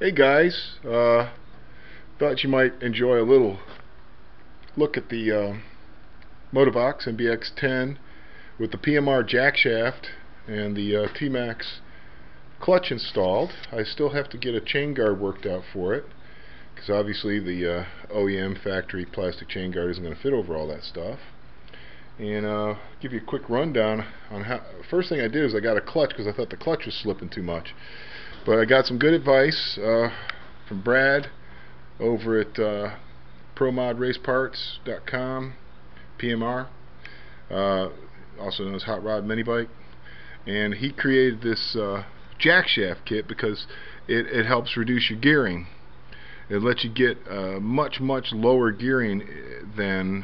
Hey guys, thought you might enjoy a little look at the Motovox MBX10 with the PMR jack shaft and the T-Max clutch installed. I still have to get a chain guard worked out for it because obviously the OEM factory plastic chain guard isn't going to fit over all that stuff. And give you a quick rundown on how. First thing I did is I got a clutch because I thought the clutch was slipping too much. But I got some good advice from Brad over at ProModRaceParts.com, PMR, also known as Hot Rod Mini Bike, and he created this jack shaft kit because it helps reduce your gearing. It lets you get much lower gearing than,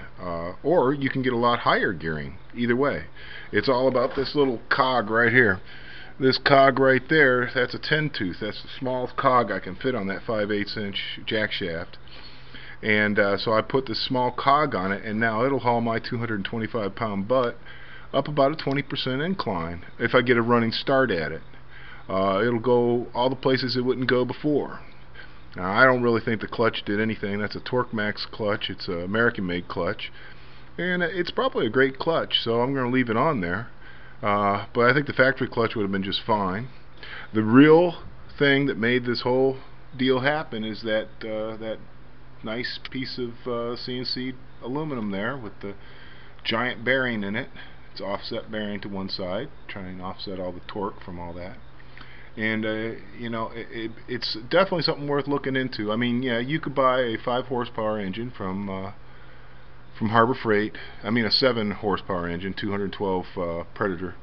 or you can get a lot higher gearing. Either way, it's all about this little cog right here. This cog right there, that's a 10 tooth. That's the smallest cog I can fit on that 5/8 inch jack shaft. And so I put this small cog on it, and now it'll haul my 225 pound butt up about a 20% incline if I get a running start at it. It'll go all the places it wouldn't go before. Now, I don't really think the clutch did anything. That's a Torque Max clutch. It's an American made clutch, and it's probably a great clutch, so I'm going to leave it on there. But I think the factory clutch would have been just fine. The real thing that made this whole deal happen is that that nice piece of CNC aluminum there with the giant bearing in it. It's offset bearing to one side, trying to offset all the torque from all that. And you know, it's definitely something worth looking into. I mean, yeah, you could buy a 5 horsepower engine from Harbor Freight. I mean a 7 horsepower engine, 212 Predator,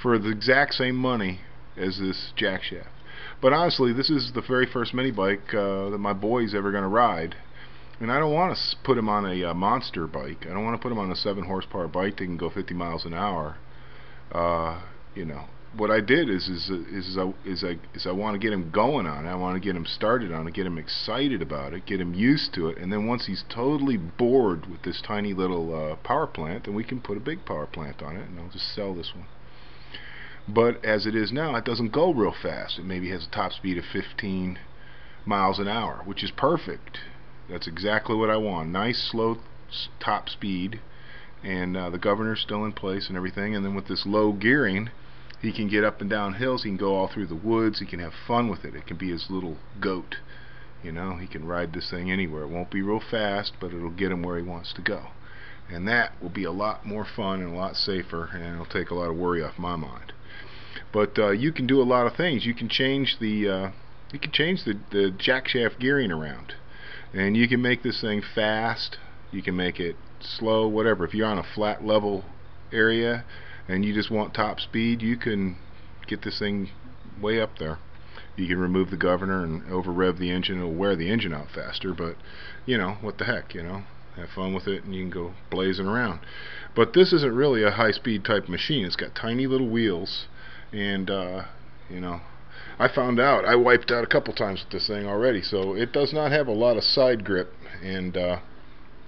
for the exact same money as this jack shaft. But honestly, this is the very first mini bike that my boy's ever going to ride, and I don't want to put him on a monster bike. I don't want to put him on a 7 horsepower bike that can go 50 miles an hour. You know, what I did is I want to get him going on it. I want to get him started on it, get him excited about it, get him used to it, and then once he's totally bored with this tiny little power plant, then we can put a big power plant on it, and I'll just sell this one. But as it is now, it doesn't go real fast. It maybe has a top speed of 15 miles an hour, which is perfect. That's exactly what I want. Nice slow top speed, and the governor's still in place and everything, and then with this low gearing, he can get up and down hills. He can go all through the woods. He can have fun with it. It can be his little goat. You know, he can ride this thing anywhere. It won't be real fast, but it'll get him where he wants to go. And that will be a lot more fun and a lot safer, and it'll take a lot of worry off my mind. But you can do a lot of things. You can change the jack shaft gearing around, and you can make this thing fast. You can make it slow, whatever. If you're on a flat level area and you just want top speed, you can get this thing way up there. You can remove the governor and over rev the engine. It'll wear the engine out faster, but you know, what the heck, you know, have fun with it and you can go blazing around. But this isn't really a high speed type machine. It's got tiny little wheels, and you know, I found out, I wiped out a couple times with this thing already, so it does not have a lot of side grip, and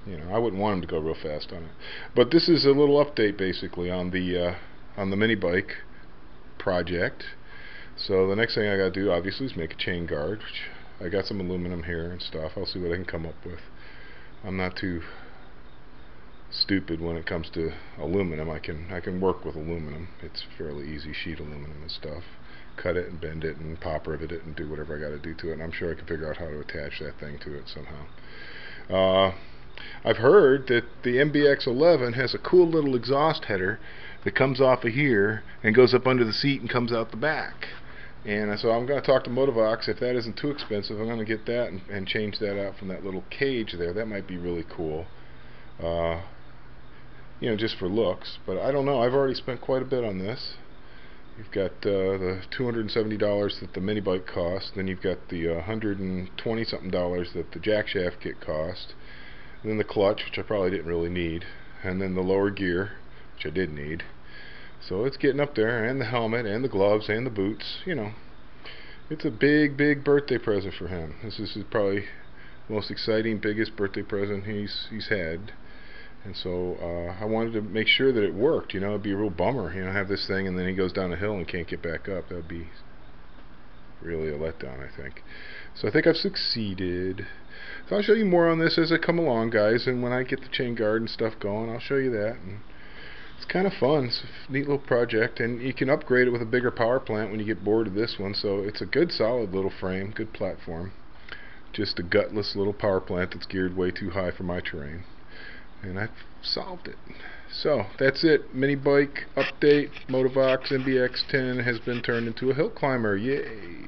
you know, I wouldn't want him to go real fast on it. But this is a little update basically on the mini bike project. So the next thing I gotta do obviously is make a chain guard, which I got some aluminum here and stuff. I'll see what I can come up with. I'm not too stupid when it comes to aluminum. I can work with aluminum. It's fairly easy, sheet aluminum and stuff. Cut it and bend it and pop rivet it and do whatever I gotta do to it, and I'm sure I can figure out how to attach that thing to it somehow. I've heard that the MBX11 has a cool little exhaust header that comes off of here and goes up under the seat and comes out the back. And so I'm going to talk to Motovox. If that isn't too expensive, I'm going to get that and change that out from that little cage there. That might be really cool. You know, just for looks. But I don't know. I've already spent quite a bit on this. You've got the $270 that the mini bike cost. Then you've got the $120 something that the jack shaft kit cost. And then the clutch, which I probably didn't really need, and then the lower gear, which I did need. So it's getting up there, and the helmet, and the gloves, and the boots. You know, it's a big birthday present for him. This is probably the most exciting, biggest birthday present he's had. And so I wanted to make sure that it worked. You know, it'd be a real bummer, you know, have this thing and then he goes down a hill and can't get back up. That'd be really a letdown, I think. So I think I've succeeded. So I'll show you more on this as I come along, guys, and when I get the chain guard and stuff going, I'll show you that. And it's kind of fun. It's a neat little project, and you can upgrade it with a bigger power plant when you get bored of this one. So it's a good solid little frame, good platform. Just a gutless little power plant that's geared way too high for my terrain. And I've solved it. So that's it. Mini bike update. Motovox MBX10 has been turned into a hill climber. Yay!